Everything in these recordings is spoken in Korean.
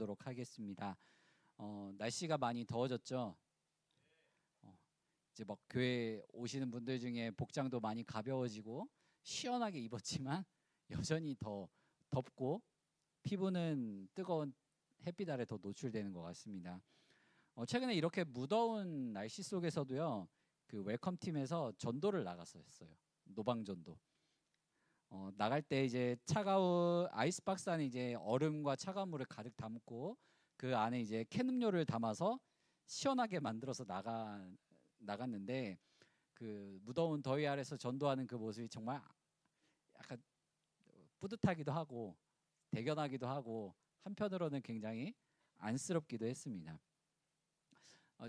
나누도록 하겠습니다. 날씨가 많이 더워졌죠. 이제 막 교회 오시는 분들 중에 복장도 많이 가벼워지고 시원하게 입었지만 여전히 더 덥고 피부는 뜨거운 햇빛 아래 더 노출되는 것 같습니다. 최근에 이렇게 무더운 날씨 속에서도요, 그 웰컴 팀에서 전도를 나갔었어요. 노방 전도. 나갈 때 이제 차가운 아이스박스 안에 이제 얼음과 차가운 물을 가득 담고 그 안에 이제 캔 음료를 담아서 시원하게 만들어서 나갔는데, 그 무더운 더위 아래서 전도하는 그 모습이 정말 약간 뿌듯하기도 하고 대견하기도 하고 한편으로는 굉장히 안쓰럽기도 했습니다.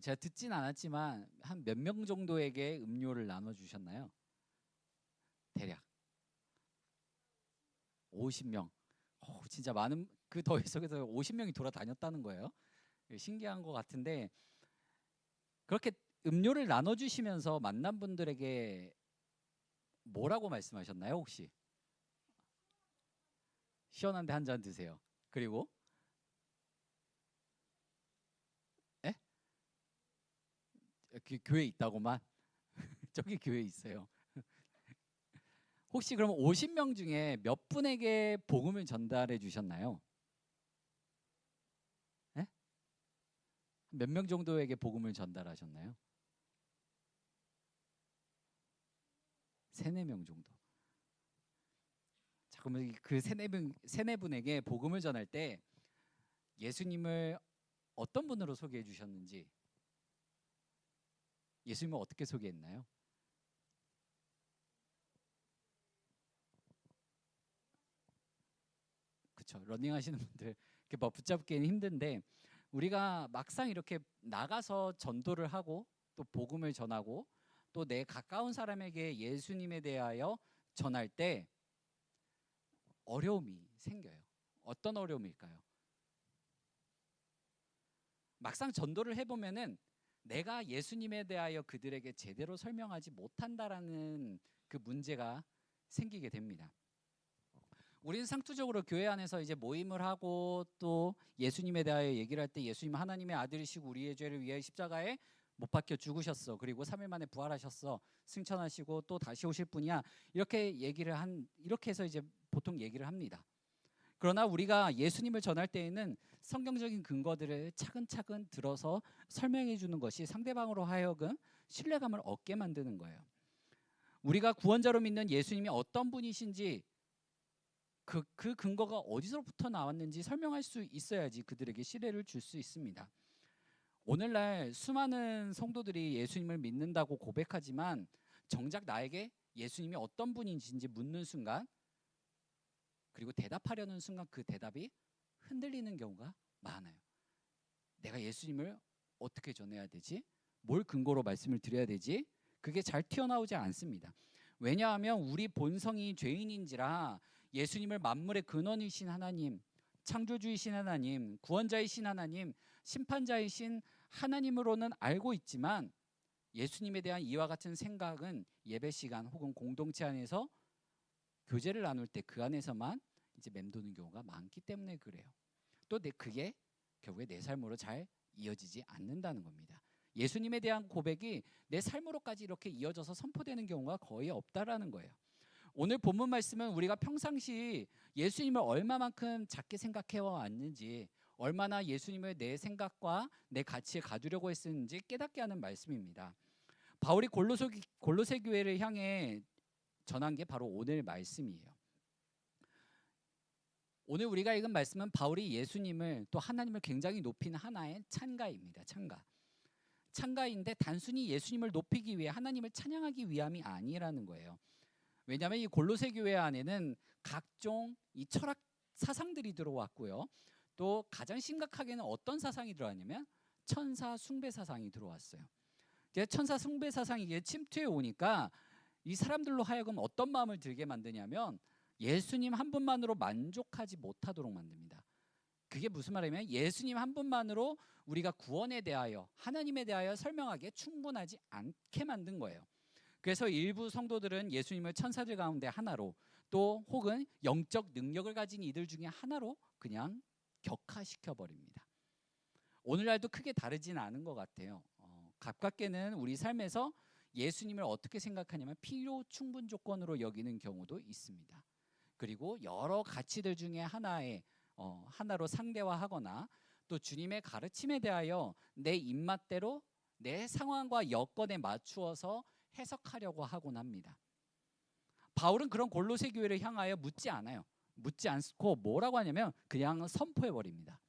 제가 듣진 않았지만 한 몇 명 정도에게 음료를 나눠주셨나요? 대략 50명. 진짜 많은, 그 더위 속에서 50명이 돌아다녔다는 거예요. 신기한 것 같은데, 그렇게 음료를 나눠주시면서 만난 분들에게 뭐라고 말씀하셨나요? 혹시 시원한데 한 잔 드세요. 그리고 에? 교회 있다고만? 저기 교회 있어요. 혹시 그럼 50명 중에 몇 분에게 복음을 전달해 주셨나요? 몇 명 정도에게 복음을 전달하셨나요? 3, 4명 정도. 자, 그러면 그 3, 4분에게 복음을 전할 때 예수님을 어떤 분으로 소개해 주셨는지, 예수님을 어떻게 소개했나요? 그렇죠. 러닝 하시는 분들 이렇게 뭐 붙잡기는 힘든데, 우리가 막상 이렇게 나가서 전도를 하고 또 복음을 전하고 또 내 가까운 사람에게 예수님에 대하여 전할 때 어려움이 생겨요. 어떤 어려움일까요? 막상 전도를 해보면은 내가 예수님에 대하여 그들에게 제대로 설명하지 못한다라는 그 문제가 생기게 됩니다. 우리는 상투적으로 교회 안에서 이제 모임을 하고 또 예수님에 대하여 얘기를 할 때, 예수님 하나님의 아들이시고 우리의 죄를 위하여 십자가에 못 박혀 죽으셨어. 그리고 3일 만에 부활하셨어. 승천하시고 또 다시 오실 분이야. 이렇게 해서 이제 보통 얘기를 합니다. 그러나 우리가 예수님을 전할 때에는 성경적인 근거들을 차근차근 들어서 설명해 주는 것이 상대방으로 하여금 신뢰감을 얻게 만드는 거예요. 우리가 구원자로 믿는 예수님이 어떤 분이신지 그 근거가 어디서부터 나왔는지 설명할 수 있어야지 그들에게 신뢰를 줄 수 있습니다. 오늘날 수많은 성도들이 예수님을 믿는다고 고백하지만 정작 나에게 예수님이 어떤 분인지 묻는 순간, 그리고 대답하려는 순간 그 대답이 흔들리는 경우가 많아요. 내가 예수님을 어떻게 전해야 되지? 뭘 근거로 말씀을 드려야 되지? 그게 잘 튀어나오지 않습니다. 왜냐하면 우리 본성이 죄인인지라 예수님을 만물의 근원이신 하나님, 창조주이신 하나님, 구원자이신 하나님, 심판자이신 하나님으로는 알고 있지만 예수님에 대한 이와 같은 생각은 예배 시간 혹은 공동체 안에서 교제를 나눌 때 그 안에서만 이제 맴도는 경우가 많기 때문에 그래요. 또 그게 결국에 내 삶으로 잘 이어지지 않는다는 겁니다. 예수님에 대한 고백이 내 삶으로까지 이렇게 이어져서 선포되는 경우가 거의 없다라는 거예요. 오늘 본문 말씀은 우리가 평상시 예수님을 얼마만큼 작게 생각해 왔는지, 얼마나 예수님을 내 생각과 내 가치에 가두려고 했는지 깨닫게 하는 말씀입니다. 바울이 골로새 교회를 향해 전한 게 바로 오늘 말씀이에요. 오늘 우리가 읽은 말씀은 바울이 예수님을 또 하나님을 굉장히 높인 하나의 찬가입니다. 찬가인데 단순히 예수님을 높이기 위해, 하나님을 찬양하기 위함이 아니라는 거예요. 왜냐하면 이 골로새 교회 안에는 각종 이 철학 사상들이 들어왔고요. 또 가장 심각하게는 어떤 사상이 들어왔냐면 천사 숭배 사상이 들어왔어요. 천사 숭배 사상이 이게 침투해 오니까 이 사람들로 하여금 어떤 마음을 들게 만드냐면 예수님 한 분만으로 만족하지 못하도록 만듭니다. 그게 무슨 말이냐면 예수님 한 분만으로 우리가 구원에 대하여, 하나님에 대하여 설명하기에 충분하지 않게 만든 거예요. 그래서 일부 성도들은 예수님을 천사들 가운데 하나로, 또 혹은 영적 능력을 가진 이들 중에 하나로 그냥 격화시켜 버립니다. 오늘날도 크게 다르진 않은 것 같아요. 가깝게는 우리 삶에서 예수님을 어떻게 생각하냐면 필요 충분 조건으로 여기는 경우도 있습니다. 그리고 여러 가치들 중에 하나로 상대화하거나 또 주님의 가르침에 대하여 내 입맛대로 내 상황과 여건에 맞추어서 해석하려고 하곤 합니다. 바울은 그런 골로새 교회를 향하여 묻지 않아요. 묻지 않고 뭐라고 하냐면 그냥 선포해 버립니다.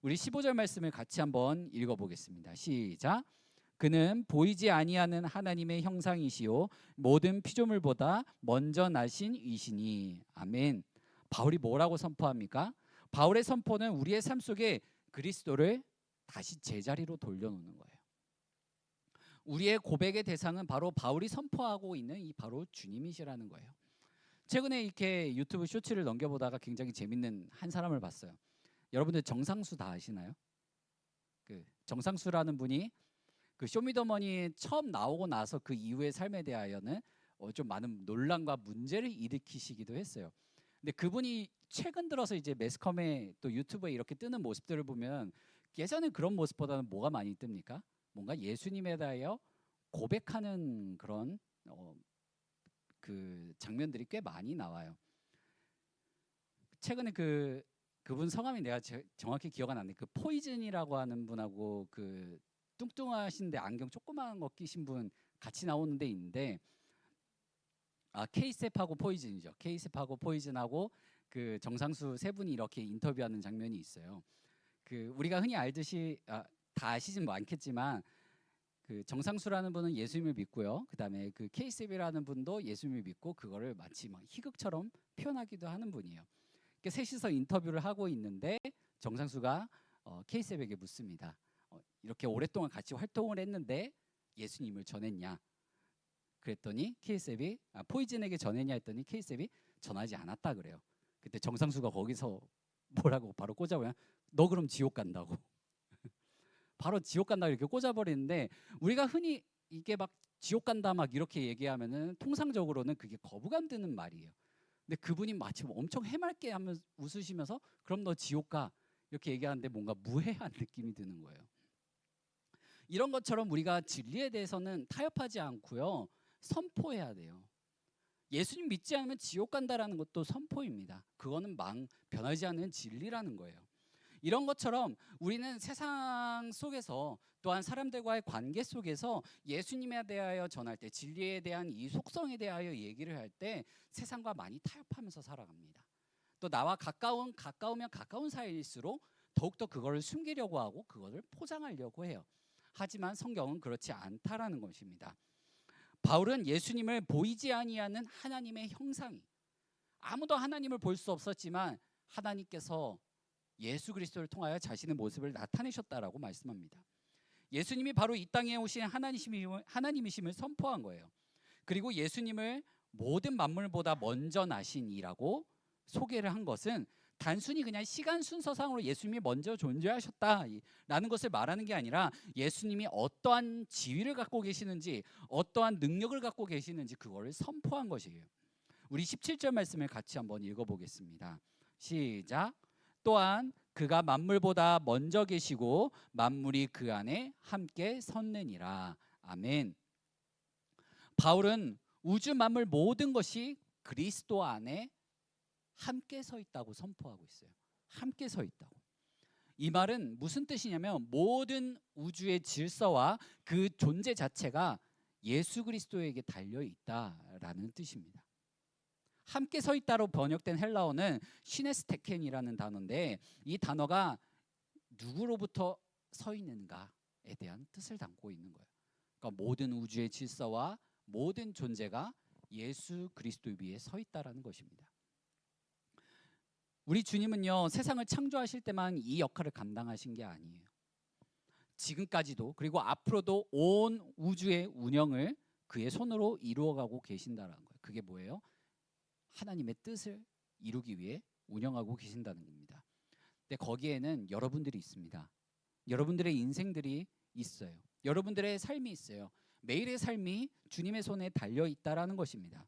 우리 15절 말씀을 같이 한번 읽어보겠습니다. 시작. 그는 보이지 아니하는 하나님의 형상이시요 모든 피조물보다 먼저 나신 이시니. 아멘. 바울이 뭐라고 선포합니까? 바울의 선포는 우리의 삶 속에 그리스도를 다시 제자리로 돌려놓는 거예요. 우리의 고백의 대상은 바로 바울이 선포하고 있는 이 바로 주님이시라는 거예요. 최근에 이렇게 유튜브 쇼츠를 넘겨보다가 굉장히 재밌는 한 사람을 봤어요. 여러분들 정상수 다 아시나요? 그 정상수라는 분이 그 쇼미더머니 처음 나오고 나서 그 이후의 삶에 대하여는 좀 많은 논란과 문제를 일으키시기도 했어요. 근데 그분이 최근 들어서 이제 매스컴에 또 유튜브에 이렇게 뜨는 모습들을 보면 예전에 그런 모습보다는 뭐가 많이 뜹니까? 뭔가 예수님에 대하여 고백하는 그런 그 장면들이 꽤 많이 나와요. 최근에 그분 성함이 내가 정확히 기억 안 나는데 그 포이즌이라고 하는 분하고 그 뚱뚱하신데 안경 조그마한 거 끼신 분 같이 나오는 데 있는데 케이셉하고 포이즌이죠. 케이셉하고 포이즌하고 그 정상수 세 분이 이렇게 인터뷰하는 장면이 있어요. 그 우리가 흔히 알듯이 다 아시진 않겠지만 그 정상수라는 분은 예수님을 믿고요. 그다음에 그 케이셉이라는 분도 예수님을 믿고 그거를 마치 막 희극처럼 표현하기도 하는 분이에요. 그러니까 셋이서 인터뷰를 하고 있는데 정상수가 케이셉에게 묻습니다. 이렇게 오랫동안 같이 활동을 했는데 예수님을 전했냐? 그랬더니 케이셉이 포이즌에게 전했냐 했더니 케이셉이 전하지 않았다 그래요. 그때 정상수가 거기서 뭐라고 바로 꽂아보면 너 그럼 지옥 간다고. 바로 지옥 간다 이렇게 꽂아버리는데 우리가 흔히 이게 막 지옥 간다 막 이렇게 얘기하면은 통상적으로는 그게 거부감 드는 말이에요. 근데 그분이 마치 엄청 해맑게 하면서 웃으시면서 그럼 너 지옥 가 이렇게 얘기하는데 뭔가 무해한 느낌이 드는 거예요. 이런 것처럼 우리가 진리에 대해서는 타협하지 않고요. 선포해야 돼요. 예수님 믿지 않으면 지옥 간다라는 것도 선포입니다. 그거는 변하지 않는 진리라는 거예요. 이런 것처럼 우리는 세상 속에서 또한 사람들과의 관계 속에서 예수님에 대하여 전할 때 진리에 대한 이 속성에 대하여 얘기를 할 때 세상과 많이 타협하면서 살아갑니다. 또 나와 가까우면 가까운 사이일수록 더욱더 그거를 숨기려고 하고 그거를 포장하려고 해요. 하지만 성경은 그렇지 않다라는 것입니다. 바울은 예수님을 보이지 아니하는 하나님의 형상이 아무도 하나님을 볼 수 없었지만 하나님께서 예수 그리스도를 통하여 자신의 모습을 나타내셨다라고 말씀합니다. 예수님이 바로 이 땅에 오신 하나님이심을 선포한 거예요. 그리고 예수님을 모든 만물보다 먼저 나신 이라고 소개를 한 것은 단순히 그냥 시간 순서상으로 예수님이 먼저 존재하셨다라는 것을 말하는 게 아니라 예수님이 어떠한 지위를 갖고 계시는지 어떠한 능력을 갖고 계시는지 그거를 선포한 것이에요. 우리 17절 말씀을 같이 한번 읽어보겠습니다. 시작. 또한 그가 만물보다 먼저 계시고 만물이 그 안에 함께 섰느니라. 아멘. 바울은 우주 만물 모든 것이 그리스도 안에 함께 서 있다고 선포하고 있어요. 함께 서 있다고. 이 말은 무슨 뜻이냐면 모든 우주의 질서와 그 존재 자체가 예수 그리스도에게 달려 있다라는 뜻입니다. 함께 서 있다로 번역된 헬라어는 시네스테켄이라는 단어인데 이 단어가 누구로부터 서 있는가에 대한 뜻을 담고 있는 거예요. 그러니까 모든 우주의 질서와 모든 존재가 예수 그리스도 위에 서 있다라는 것입니다. 우리 주님은요 세상을 창조하실 때만 이 역할을 감당하신 게 아니에요. 지금까지도 그리고 앞으로도 온 우주의 운영을 그의 손으로 이루어가고 계신다는 거예요. 그게 뭐예요? 하나님의 뜻을 이루기 위해 운영하고 계신다는 겁니다. 근데 거기에는 여러분들이 있습니다. 여러분들의 인생들이 있어요. 여러분들의 삶이 있어요. 매일의 삶이 주님의 손에 달려 있다라는 것입니다.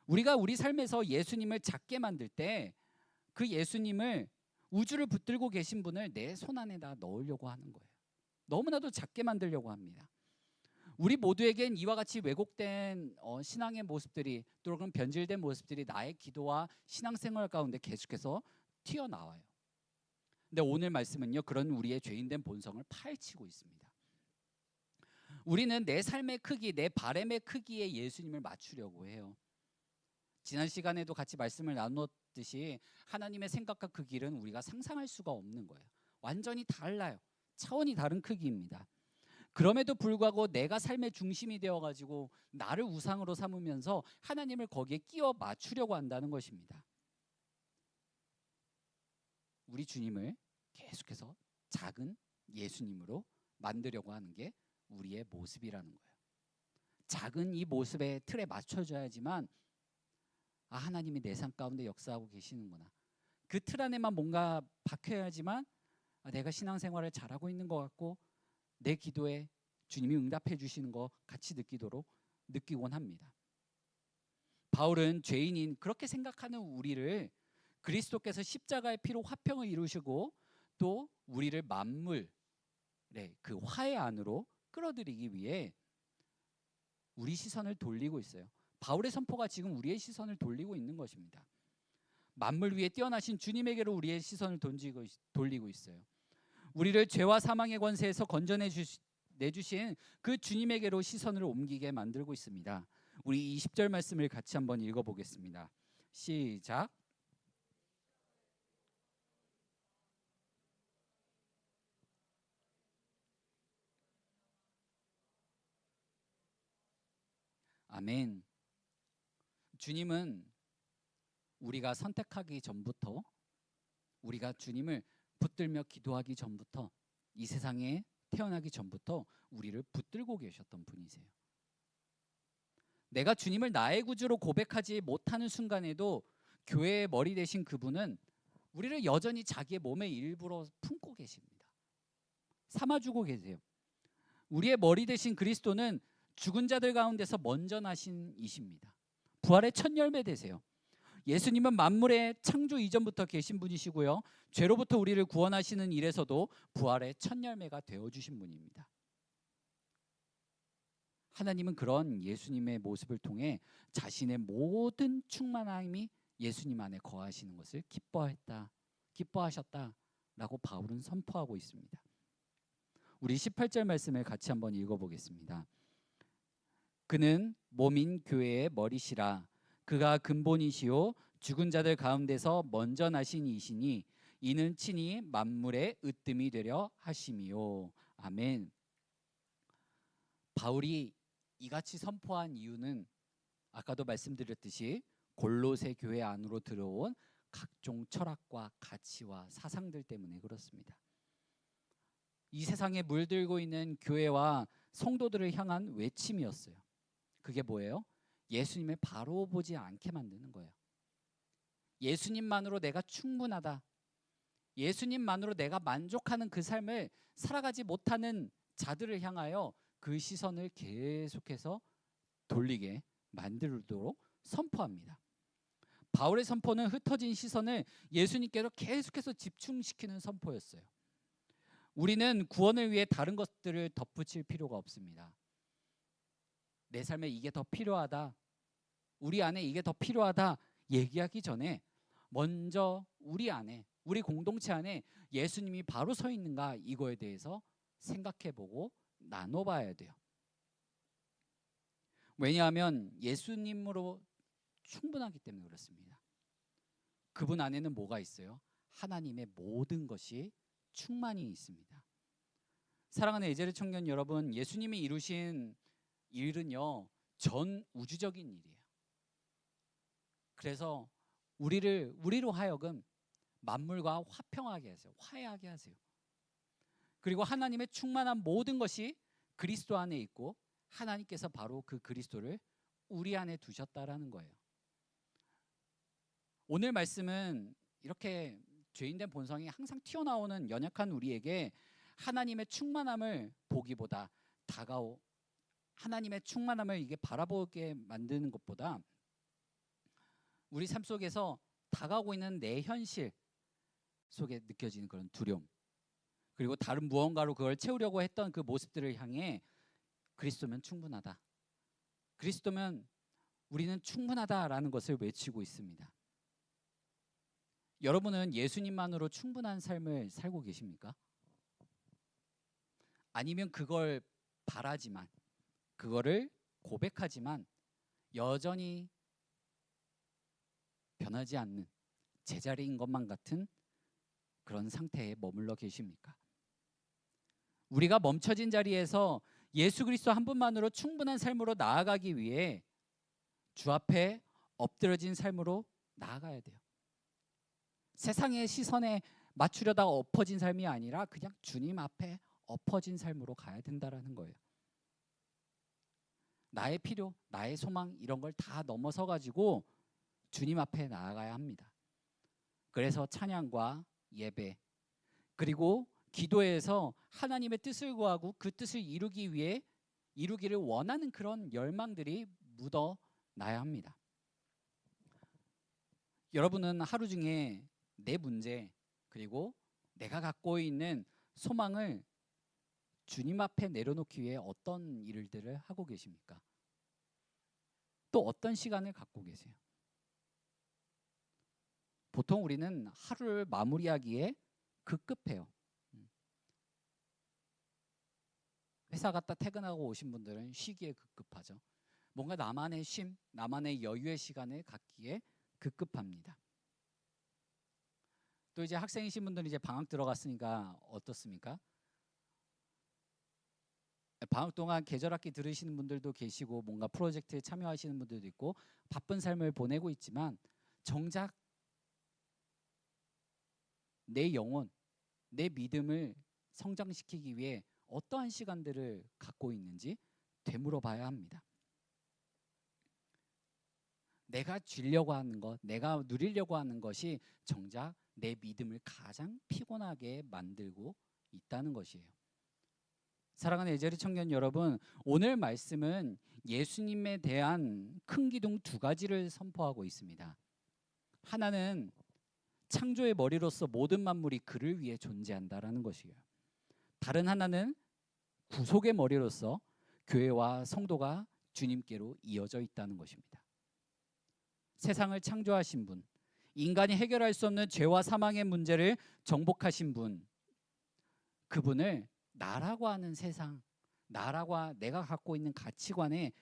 우리가 우리 삶에서 예수님을 작게 만들 때 그 예수님을 우주를 붙들고 계신 분을 내 손 안에다 넣으려고 하는 거예요. 너무나도 작게 만들려고 합니다. 우리 모두에겐 이와 같이 왜곡된 신앙의 모습들이, 또 그런 변질된 모습들이 나의 기도와 신앙생활 가운데 계속해서 튀어나와요. 근데 오늘 말씀은요, 그런 우리의 죄인된 본성을 파헤치고 있습니다. 우리는 내 삶의 크기, 내 바램의 크기에 예수님을 맞추려고 해요. 지난 시간에도 같이 말씀을 나눴듯이 하나님의 생각과 그 길은 우리가 상상할 수가 없는 거예요. 완전히 달라요. 차원이 다른 크기입니다. 그럼에도 불구하고 내가 삶의 중심이 되어가지고 나를 우상으로 삼으면서 하나님을 거기에 끼워 맞추려고 한다는 것입니다. 우리 주님을 계속해서 작은 예수님으로 만들려고 하는 게 우리의 모습이라는 거예요. 작은 이 모습의 틀에 맞춰져야지만 하나님이 내 삶 가운데 역사하고 계시는구나. 그 틀 안에만 뭔가 박혀야지만 내가 신앙생활을 잘하고 있는 것 같고 내 기도에 주님이 응답해 주시는 거 같이 느끼곤 합니다. 바울은 죄인인 그렇게 생각하는 우리를 그리스도께서 십자가의 피로 화평을 이루시고 또 우리를 만물의 그 화해 안으로 끌어들이기 위해 우리 시선을 돌리고 있어요. 바울의 선포가 지금 우리의 시선을 돌리고 있는 것입니다. 만물 위에 뛰어나신 주님에게로 우리의 시선을 돌리고 있어요. 우리를 죄와 사망의 권세에서 건져내주신 그 주님에게로 시선을 옮기게 만들고 있습니다. 우리 20절 말씀을 같이 한번 읽어보겠습니다. 시작. 아멘. 주님은 우리가 선택하기 전부터, 우리가 주님을 붙들며 기도하기 전부터, 이 세상에 태어나기 전부터 우리를 붙들고 계셨던 분이세요. 내가 주님을 나의 구주로 고백하지 못하는 순간에도 교회의 머리 되신 그분은 우리를 여전히 자기의 몸의 일부로 품고 계십니다. 삼아주고 계세요. 우리의 머리 되신 그리스도는 죽은 자들 가운데서 먼저 나신 이십니다. 부활의 첫 열매 되세요. 예수님은 만물의 창조 이전부터 계신 분이시고요, 죄로부터 우리를 구원하시는 일에서도 부활의 첫 열매가 되어주신 분입니다. 하나님은 그런 예수님의 모습을 통해 자신의 모든 충만함이 예수님 안에 거하시는 것을 기뻐하셨다라고 바울은 선포하고 있습니다. 우리 18절 말씀을 같이 한번 읽어보겠습니다. 그는 몸인 교회의 머리시라. 그가 근본이시요 죽은 자들 가운데서 먼저 나신 이시니 이는 친히 만물의 으뜸이 되려 하심이요. 아멘. 바울이 이같이 선포한 이유는 아까도 말씀드렸듯이 골로새 교회 안으로 들어온 각종 철학과 가치와 사상들 때문에 그렇습니다. 이 세상에 물들고 있는 교회와 성도들을 향한 외침이었어요. 그게 뭐예요? 예수님을 바로 보지 않게 만드는 거예요. 예수님만으로 내가 충분하다, 예수님만으로 내가 만족하는 그 삶을 살아가지 못하는 자들을 향하여 그 시선을 계속해서 돌리게 만들도록 선포합니다. 바울의 선포는 흩어진 시선을 예수님께로 계속해서 집중시키는 선포였어요. 우리는 구원을 위해 다른 것들을 덧붙일 필요가 없습니다. 내 삶에 이게 더 필요하다, 우리 안에 이게 더 필요하다 얘기하기 전에 먼저 우리 안에, 우리 공동체 안에 예수님이 바로 서 있는가, 이거에 대해서 생각해보고 나눠봐야 돼요. 왜냐하면 예수님으로 충분하기 때문에 그렇습니다. 그분 안에는 뭐가 있어요? 하나님의 모든 것이 충만히 있습니다. 사랑하는 에제르 청년 여러분, 예수님이 이루신 일은요 전 우주적인 일이에요. 그래서 우리로 하여금 만물과 화평하게 하세요. 화해하게 하세요. 그리고 하나님의 충만한 모든 것이 그리스도 안에 있고 하나님께서 바로 그 그리스도를 우리 안에 두셨다라는 거예요. 오늘 말씀은 이렇게 죄인된 본성이 항상 튀어나오는 연약한 우리에게 하나님의 충만함을 보기보다 하나님의 충만함을 이게 바라보게 만드는 것보다 우리 삶 속에서 다가오고 있는 내 현실, 속에 느껴지는 그런 두려움, 그리고 다른 무언가로 그걸 채우려고 했던 그 모습들을 향해 그리스도면 충분하다, 그리스도면 우리는 충분하다라는 것을 외치고 있습니다. 여러분은 예수님만으로 충분한 삶을 살고 계십니까? 아니면 그걸 바라지만, 그거를 고백하지만 여전히 변하지 않는 제자리인 것만 같은 그런 상태에 머물러 계십니까? 우리가 멈춰진 자리에서 예수 그리스도 한 분만으로 충분한 삶으로 나아가기 위해 주 앞에 엎드려진 삶으로 나아가야 돼요. 세상의 시선에 맞추려다 엎어진 삶이 아니라 그냥 주님 앞에 엎어진 삶으로 가야 된다라는 거예요. 나의 필요, 나의 소망 이런 걸 다 넘어서 가지고 주님 앞에 나아가야 합니다. 그래서 찬양과 예배, 그리고 기도에서 하나님의 뜻을 구하고 그 뜻을 이루기 위해 이루기를 원하는 그런 열망들이 묻어나야 합니다. 여러분은 하루 중에 내 문제, 그리고 내가 갖고 있는 소망을 주님 앞에 내려놓기 위해 어떤 일들을 하고 계십니까? 또 어떤 시간을 갖고 계세요? 보통 우리는 하루를 마무리하기에 급급해요. 회사 갔다 퇴근하고 오신 분들은 쉬기에 급급하죠. 뭔가 나만의 쉼, 나만의 여유의 시간을 갖기에 급급합니다. 또 이제 학생이신 분들은 이제 방학 들어갔으니까 어떻습니까? 방학 동안 계절학기 들으시는 분들도 계시고 뭔가 프로젝트에 참여하시는 분들도 있고 바쁜 삶을 보내고 있지만 정작 내 영혼, 내 믿음을 성장시키기 위해 어떠한 시간들을 갖고 있는지 되물어봐야 합니다. 내가 쥐려고 하는 것, 내가 누리려고 하는 것이 정작 내 믿음을 가장 피곤하게 만들고 있다는 것이에요. 사랑하는 에제리 청년 여러분, 오늘 말씀은 예수님에 대한 큰 기둥 두 가지를 선포하고 있습니다. 하나는 창조의 머리로서 모든 만물이 그를 위해 존재한다라는 것이에요. 다른 하나는 구속의 머리로서 교회와 성도가 주님께로 이어져 있다는 것입니다. 세상을 창조하신 분, 인간이 해결할 수 없는 죄와 사망의 문제를 정복하신 분, 그분을 나라고 하는 세상, 나라고 내가 갖고 있는 가치관에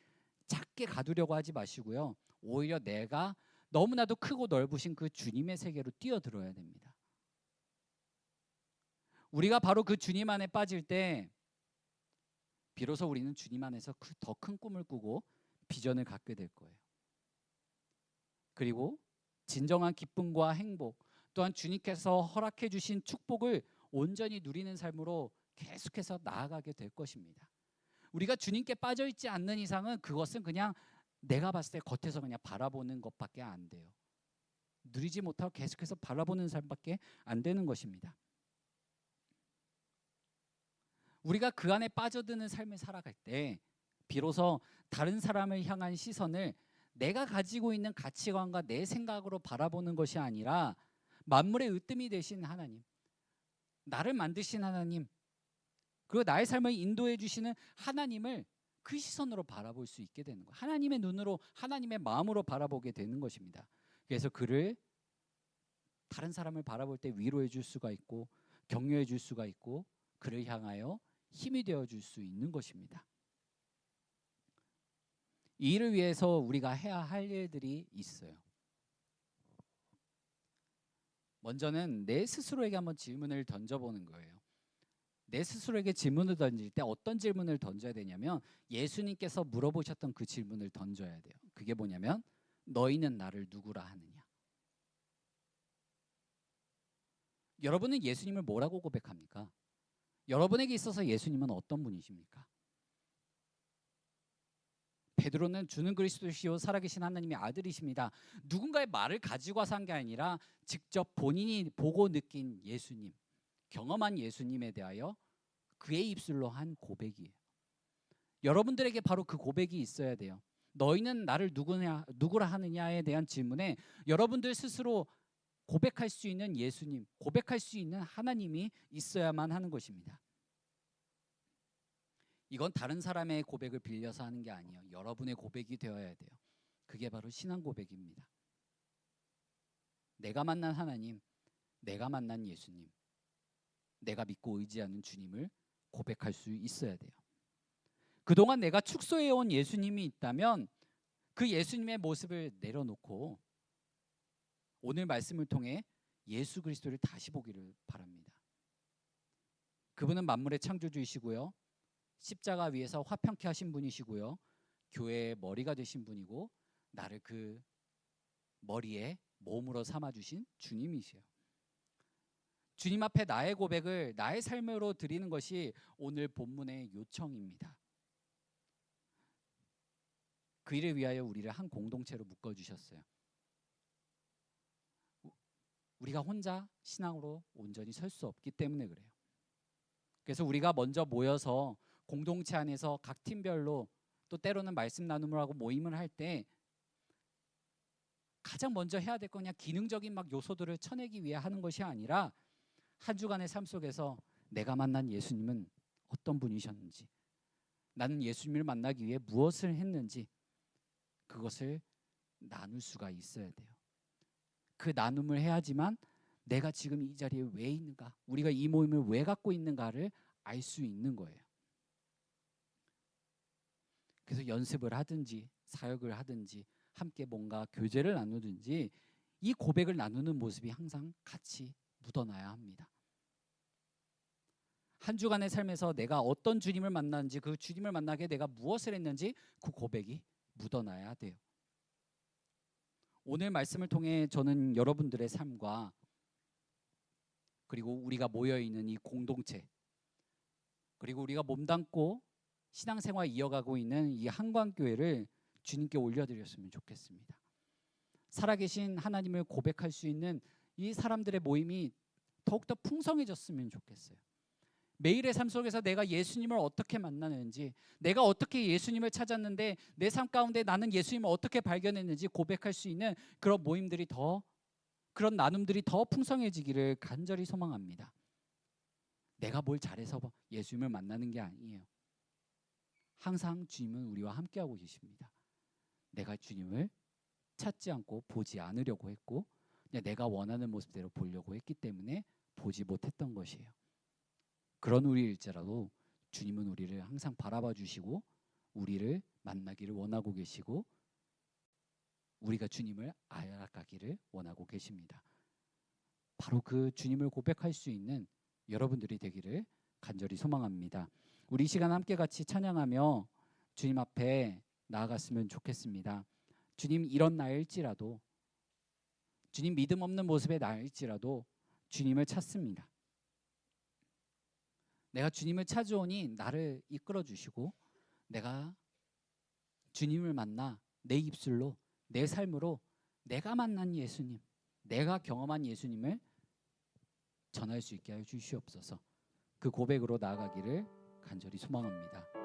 작게 가두려고 하지 마시고요. 오히려 내가 너무나도 크고 넓으신 그 주님의 세계로 뛰어들어야 됩니다. 우리가 바로 그 주님 안에 빠질 때 비로소 우리는 주님 안에서 더 큰 꿈을 꾸고 비전을 갖게 될 거예요. 그리고 진정한 기쁨과 행복, 또한 주님께서 허락해 주신 축복을 온전히 누리는 삶으로 계속해서 나아가게 될 것입니다. 우리가 주님께 빠져 있지 않는 이상은 그것은 그냥 내가 봤을 때 겉에서 그냥 바라보는 것밖에 안 돼요. 누리지 못하고 계속해서 바라보는 삶밖에 안 되는 것입니다. 우리가 그 안에 빠져드는 삶을 살아갈 때 비로소 다른 사람을 향한 시선을 내가 가지고 있는 가치관과 내 생각으로 바라보는 것이 아니라 만물의 으뜸이 되신 하나님, 나를 만드신 하나님, 그리고 나의 삶을 인도해 주시는 하나님을 그 시선으로 바라볼 수 있게 되는 거예요. 하나님의 눈으로, 하나님의 마음으로 바라보게 되는 것입니다. 그래서 그를 다른 사람을 바라볼 때 위로해 줄 수가 있고 격려해 줄 수가 있고 그를 향하여 힘이 되어 줄 수 있는 것입니다. 이 일을 위해서 우리가 해야 할 일들이 있어요. 먼저는 내 스스로에게 한번 질문을 던져보는 거예요. 내 스스로에게 질문을 던질 때 어떤 질문을 던져야 되냐면 예수님께서 물어보셨던 그 질문을 던져야 돼요. 그게 뭐냐면 너희는 나를 누구라 하느냐. 여러분은 예수님을 뭐라고 고백합니까? 여러분에게 있어서 예수님은 어떤 분이십니까? 베드로는 주는 그리스도시요 살아계신 하나님의 아들이십니다. 누군가의 말을 가지고 와서 한 게 아니라 직접 본인이 보고 느낀 예수님, 경험한 예수님에 대하여 그의 입술로 한 고백이에요. 여러분들에게 바로 그 고백이 있어야 돼요. 너희는 나를 누구라 하느냐에 대한 질문에 여러분들 스스로 고백할 수 있는 예수님, 고백할 수 있는 하나님이 있어야만 하는 것입니다. 이건 다른 사람의 고백을 빌려서 하는 게 아니에요. 여러분의 고백이 되어야 돼요. 그게 바로 신앙 고백입니다. 내가 만난 하나님, 내가 만난 예수님, 내가 믿고 의지하는 주님을 고백할 수 있어야 돼요. 그동안 내가 축소해온 예수님이 있다면 그 예수님의 모습을 내려놓고 오늘 말씀을 통해 예수 그리스도를 다시 보기를 바랍니다. 그분은 만물의 창조주이시고요, 십자가 위에서 화평케 하신 분이시고요, 교회의 머리가 되신 분이고 나를 그 머리에 몸으로 삼아주신 주님이세요. 주님 앞에 나의 고백을 나의 삶으로 드리는 것이 오늘 본문의 요청입니다. 그 일을 위하여 우리를 한 공동체로 묶어주셨어요. 우리가 혼자 신앙으로 온전히 설 수 없기 때문에 그래요. 그래서 우리가 먼저 모여서 공동체 안에서 각 팀별로 또 때로는 말씀 나눔을 하고 모임을 할 때 가장 먼저 해야 될 건 그냥 기능적인 막 요소들을 쳐내기 위해 하는 것이 아니라 한 주간의 삶 속에서 내가 만난 예수님은 어떤 분이셨는지, 나는 예수님을 만나기 위해 무엇을 했는지 그것을 나눌 수가 있어야 돼요. 그 나눔을 해야지만 내가 지금 이 자리에 왜 있는가, 우리가 이 모임을 왜 갖고 있는가를 알 수 있는 거예요. 그래서 연습을 하든지 사역을 하든지 함께 뭔가 교제를 나누든지 이 고백을 나누는 모습이 항상 같이 묻어나야 합니다. 한 주간의 삶에서 내가 어떤 주님을 만났는지, 그 주님을 만나게 내가 무엇을 했는지 그 고백이 묻어나야 돼요. 오늘 말씀을 통해 저는 여러분들의 삶과 그리고 우리가 모여있는 이 공동체, 그리고 우리가 몸담고 신앙생활 이어가고 있는 이 한광교회를 주님께 올려드렸으면 좋겠습니다. 살아계신 하나님을 고백할 수 있는 이 사람들의 모임이 더욱더 풍성해졌으면 좋겠어요. 매일의 삶 속에서 내가 예수님을 어떻게 만나는지, 내가 어떻게 예수님을 찾았는데 내 삶 가운데 나는 예수님을 어떻게 발견했는지 고백할 수 있는 그런 모임들이 그런 나눔들이 더 풍성해지기를 간절히 소망합니다. 내가 뭘 잘해서 예수님을 만나는 게 아니에요. 항상 주님은 우리와 함께하고 계십니다. 내가 주님을 찾지 않고 보지 않으려고 했고 그냥 내가 원하는 모습대로 보려고 했기 때문에 보지 못했던 것이에요. 그런 우리일지라도 주님은 우리를 항상 바라봐 주시고 우리를 만나기를 원하고 계시고 우리가 주님을 알아가기를 원하고 계십니다. 바로 그 주님을 고백할 수 있는 여러분들이 되기를 간절히 소망합니다. 우리 이 시간 함께 같이 찬양하며 주님 앞에 나아갔으면 좋겠습니다. 주님, 이런 나일지라도, 주님 믿음 없는 모습의 나일지라도 주님을 찾습니다. 내가 주님을 찾아오니 나를 이끌어 주시고 내가 주님을 만나 내 입술로, 내 삶으로 내가 만난 예수님, 내가 경험한 예수님을 전할 수 있게 하여 주시옵소서. 그 고백으로 나아가기를 간절히 소망합니다.